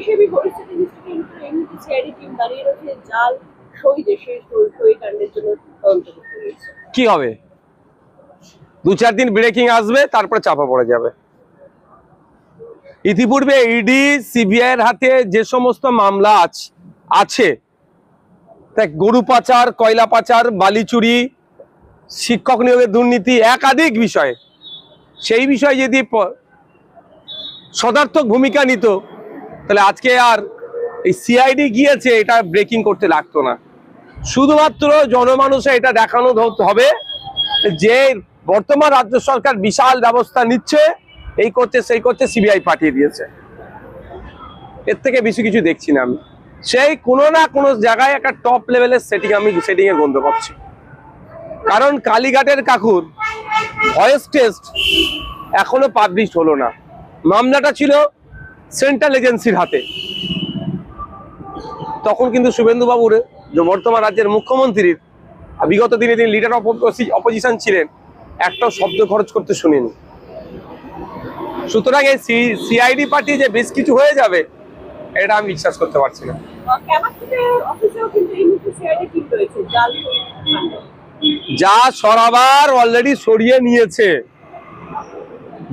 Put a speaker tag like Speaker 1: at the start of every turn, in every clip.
Speaker 1: হিসেবে পরিস্থিতি এমনিতে সিআইডি টিম দাঁড়িয়ে রয়েছে জাল সই দেশে সই কাণ্ডের জন্য তদন্ত করতে রয়েছে।
Speaker 2: কি হবে? 2-4 দিন ব্রেকিং আসবে, তারপরে চাপা পড়ে যাবে। ইতিপূর্বে ইডি সিবিআই এর হাতে যে সমস্ত মামলা আছে তা গরু পাচার, কয়লা পাচার, বালি চুরি, শিক্ষক নিয়োগের দুর্নীতি, একাধিক বিষয়, সেই বিষয়ে যদি সদার্থক ভূমিকা নিত তাহলে আজকে আর এই সিআইডি গিয়েছে এটা ব্রেকিং করতে লাগতো না। শুধুমাত্র জনমানুষে এটা দেখানো হবে যে বর্তমান রাজ্য সরকার বিশাল ব্যবস্থা নিচ্ছে, এই করছে সেই করছে, সিবিআই পাঠিয়ে দিয়েছে। এর থেকে বেশি কিছু দেখছি না আমি। সেই কোনো না কোনো জায়গায় একটা টপ লেভেলের সেটিং এর গন্ধ পাচ্ছি। কারণ কালীঘাটের কাকুর ভয়েস টেস্ট এখনো পাবলিশ হলো না। মামলাটা ছিল সেন্ট্রাল এজেন্সির হাতে। তখন কিন্তু শুভেন্দু বাবুর, যে বর্তমান রাজ্যের মুখ্যমন্ত্রীর বিগত দিনে তিনি লিডার অফ অপোজিশন ছিলেন, একটাও শব্দ খরচ করতে শুনিনি। সুতরাং এই সিআইডি পার্টি যে বেশ কিছু হয়ে যাবে এটা আমি বিশ্বাস করতে পারছি না। যা সরাবার অলরেডি সরিয়ে নিয়েছে,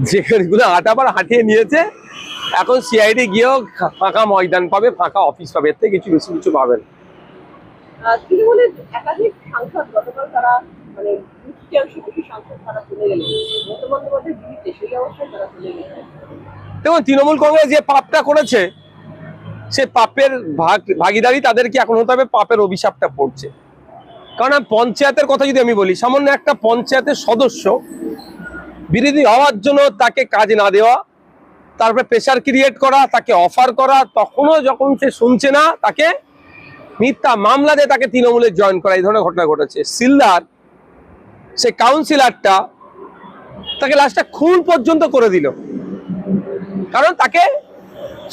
Speaker 2: যেগুলো আটাবার হাঁটিয়ে নিয়েছে, এখন সিআইডি গিয়েও ফাঁকা ময়দান পাবে, ফাঁকা অফিস পাবে, এর থেকে কিছু বেশি কিছু পাবেন।
Speaker 1: তৃণমূলের একাধিক সাংসদ গতকাল তারা মানে
Speaker 2: দেখুন, তৃণমূল কংগ্রেস যে পাপটা করেছে সে পাপের ভাগিদারি তাদেরকে এখন হতে হবে, পাপের অভিশাপটা পড়ছে। কারণ পঞ্চায়েতের কথা যদি আমি বলি, সামান্য একটা পঞ্চায়েতের সদস্য বিরোধী হওয়ার জন্য তাকে কাজ না দেওয়া, তারপরে প্রেশার ক্রিয়েট করা, তাকে অফার করা, তখনও যখন সে শুনছে না তাকে মিথ্যা মামলা দিয়ে তাকে তৃণমূলে জয়েন করা, এই ধরনের ঘটনা ঘটেছে। সিলদার সে কাউন্সিলরটা তাকে লাস্টে খুন পর্যন্ত করে দিল, কারণ তাকে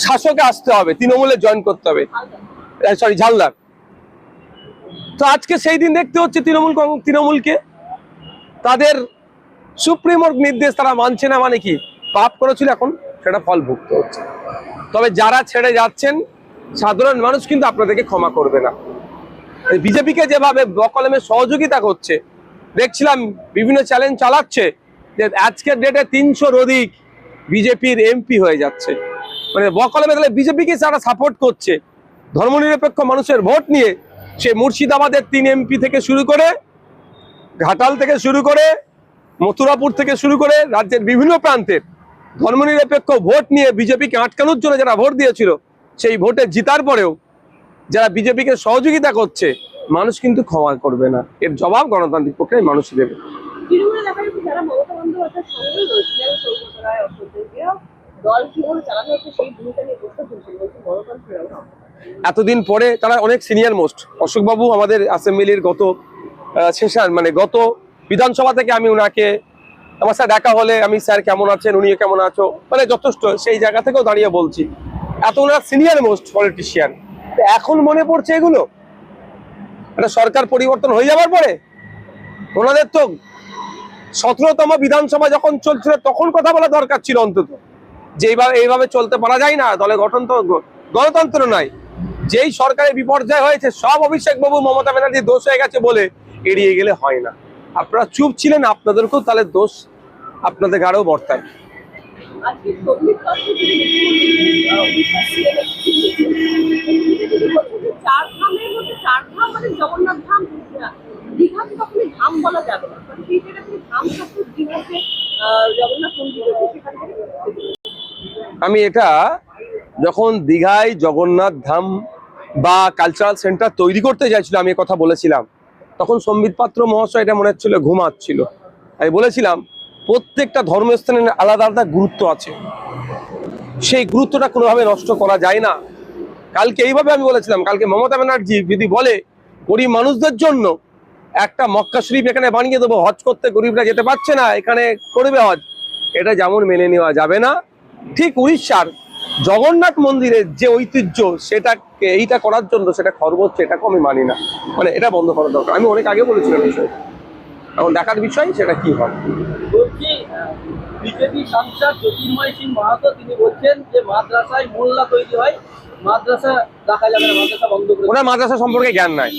Speaker 2: শাসকে আসতে হবে, তৃণমূলে জয়েন করতে হবে, সরি ঝালদার। তো আজকে সেই দিন দেখতে হচ্ছে তৃণমূলকে তাদের সুপ্রিমোর নির্দেশ তারা মানছে না, মানে কি পাপ করেছিল এখন সেটা ফল ভুগতে হচ্ছে। তবে যারা ছেড়ে যাচ্ছেন সাধারণ মানুষ কিন্তু আপনাদেরকে ক্ষমা করবে না। বিজেপিকে যেভাবে বকলমে সহযোগিতা করছে দেখছিলাম, বিভিন্ন চ্যালেঞ্জ চালাচ্ছে যে আজকের ডেটে 300-র অধিক বিজেপির এমপি হয়ে যাচ্ছে, মানে বকলমে তাহলে বিজেপিকে যারা সাপোর্ট করছে ধর্মনিরপেক্ষ মানুষের ভোট নিয়ে, সে মুর্শিদাবাদের 3 এমপি থেকে শুরু করে, ঘাটাল থেকে শুরু করে, মথুরাপুর থেকে শুরু করে রাজ্যের বিভিন্ন প্রান্তের ধর্মনিরপেক্ষ ভোট নিয়ে বিজেপিকে আটকানোর জন্য যারা ভোট দিয়েছিল, সেই ভোটে জিতার পরেও যারা বিজেপিকে সহযোগিতা করছে, মানুষ কিন্তু ক্ষমা করবে না। এর জবাব গণতান্ত্রিক প্রক্রিয়ায় মানুষ দেবে। এতদিন পরে তারা অনেক সিনিয়র মোস্ট, অশোকবাবু আমাদের অ্যাসেম্বলির গত সেশন মানে গত বিধানসভা থেকে আমি ওনাকে, আমার সাথে দেখা হলে আমি স্যার কেমন আছেন, উনিও কেমন আছো, মানে যথেষ্ট সেই জায়গা থেকেও দাঁড়িয়ে বলছি, এত ওনার সিনিয়র মোস্ট পলিটিশিয়ান। এখন মনে পড়ছে এগুলো একটা সরকার পরিবর্তন হয়ে যাবার পরে? ওনাদের তো 17তম বিধানসভা যখন চলছিল তখন কথা বলা দরকার ছিল অন্তত, যে এইভাবে চলতে পারা যায় না, দলে গঠন তো গণতন্ত্র নয়। যেই সরকারের বিপর্যয় হয়েছে সব অভিষেক বাবু মমতা ব্যানার্জি দোষ হয়ে গেছে বলে এড়িয়ে গেলে হয় না। আপনারা চুপ ছিলেন, আপনাদেরকেও তাহলে দোষ আপনাদের ঘাড়েও বর্তায়। আমি এটা যখন দীঘায় জগন্নাথ ধাম বা কালচারাল সেন্টার তৈরি করতে চাইছিল, আমি কথা বলেছিলাম, তখন সম্বিত পাত্র মহাশয় এটা মনে হচ্ছিল ঘুমাচ্ছিল। আমি বলেছিলাম প্রত্যেকটা ধর্মস্থানের আলাদা আলাদা গুরুত্ব আছে, সেই গুরুত্বটা কোনোভাবে নষ্ট করা যায় না। কালকে এইভাবে আমি বলেছিলাম, কালকে মমতা ব্যানার্জি যদি বলে গরিব মানুষদের জন্য একটা মক্কা শরীফ এখানে বানিয়ে দেবো, হজ করতে গরিবরা যেতে পারছে না, এখানে করবে হজ, এটা যেমন মেনে নেওয়া যাবে না, ঠিক উড়িষ্যার জগন্নাথ মন্দিরের যে ঐতিহ্য সেটাকে এইটা করার জন্য সেটা খর্ব হচ্ছে, এটাকে আমি মানি না। মানে এটা বন্ধ করা দরকার। আমি অনেক আগে বলেছিলাম বিষয়, এখন দেখার বিষয় সেটা কি হয়।
Speaker 3: বিজেপি সাংসদ জ্যোতির্ময় সিং মাহাতো তিনি বলছেন যে মাদ্রাসায় মোল্লা তৈরি হয়, মাদ্রাসা রাখা যাবে না, মাদ্রাসা বন্ধ করে
Speaker 2: ওনার মাদ্রাসা সম্পর্কে জ্ঞান নাই।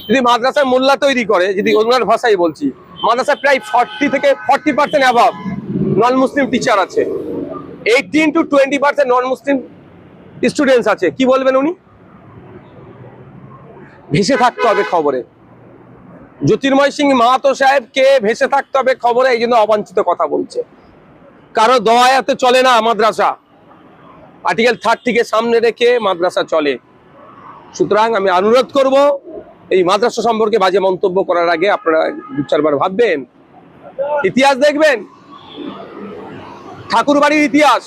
Speaker 2: যদি মাদ্রাসায় মোল্লা তৈরি করে, যদি ওনার ভাষাই বলছি, মাদ্রাসায় প্রায় 40 থেকে 40% অ্যাভাব নন মুসলিম টিচার আছে, 18 to 20% নন মুসলিম স্টুডেন্টস আছে, কি বলবেন উনি? ভেসে থাকতে হবে খবরে। জ্যোতির্ময় সিং মাহাতো সাহেবকে ভেসে থাকতে হবে খবরে, এই জন্য অবাঞ্ছিত কথা বলছে। কারো দয়াতে চলে না মাদ্রাসা, আর্টিকেল 30 কে সামনে রেখে মাদ্রাসা চলে। সুতরাং আমি অনুরোধ করব, এই মাদ্রাসা সম্পর্কে বাজে মন্তব্য করার আগে আপনারা 2-4 বার ভাববেন, ইতিহাস দেখবেন, ঠাকুর বাড়ির ইতিহাস।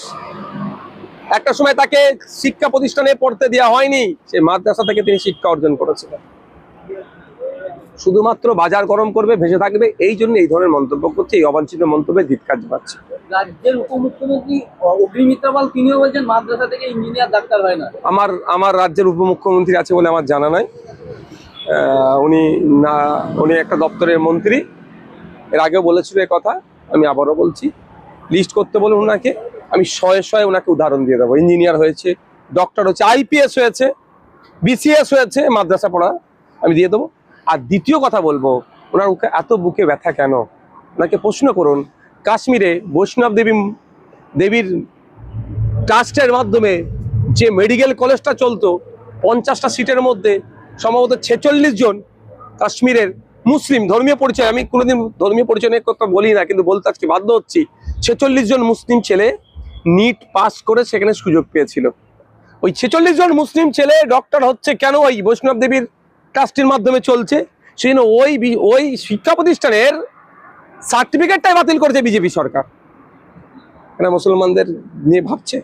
Speaker 2: একটা সময় তাকে শিক্ষা প্রতিষ্ঠানে পড়তে দেওয়া হয়নি, সে মাদ্রাসা থেকে তিনি শিক্ষা অর্জন করেছিলেন। শুধুমাত্র বাজার গরম করবে, ভেসে থাকবে, এই জন্য এই ধরনের মন্তব্য করছে। এই অবাঞ্ছিত মন্তব্যে ধিক্কার জানাচ্ছি।
Speaker 3: রাজ্যের উপমুখ্যমন্ত্রী অগ্নিমিত্রা পাল তিনিও বলছেন মাদ্রাসা থেকে ইঞ্জিনিয়ার ডাক্তার হয় না।
Speaker 2: আমার রাজ্যের উপমুখ্যমন্ত্রী আছে বলে আমার জানা নাই। উনি একটা দপ্তরের মন্ত্রী, এর আগেও বলেছিল এই কথা, আমি আবারও বলছি, লিস্ট করতে বলুন ওনাকে, আমি শয়ে ওনাকে উদাহরণ দিয়ে দেবো। ইঞ্জিনিয়ার হয়েছে, ডক্টর হচ্ছে, আইপিএস হয়েছে, বিসিএস হয়েছে, মাদ্রাসা পড়া, আমি দিয়ে দেবো। আর দ্বিতীয় কথা বলবো, ওনার এত বুকে ব্যথা কেন? ওনাকে প্রশ্ন করুন, কাশ্মীরে বৈষ্ণব দেবীর ট্রাস্টের মাধ্যমে যে মেডিকেল কলেজটা চলতো, 50টা সিটের মধ্যে সম্ভবত 46 জন কাশ্মীরের মুসলিম, ধর্মীয় পরিচয়, আমি কোনোদিন ধর্মীয় পরিচয় নিয়ে কথা বলি না, কিন্তু বলতে আজকে বাধ্য হচ্ছি, 46 জন মুসলিম ছেলে নিট পাস করে সেখানে সুযোগ পেয়েছিল। ওই 46 জন মুসলিম ছেলে ডক্টর হচ্ছে কেন? ওই বৈষ্ণব দেবীর ট্রাস্টের মাধ্যমে চলছে, সেই জন্য ওই শিক্ষা প্রতিষ্ঠানের সার্টিফিকেটটাই বাতিল করেছে বিজেপি সরকার। এরা মুসলমানদের নিয়ে ভাবছে।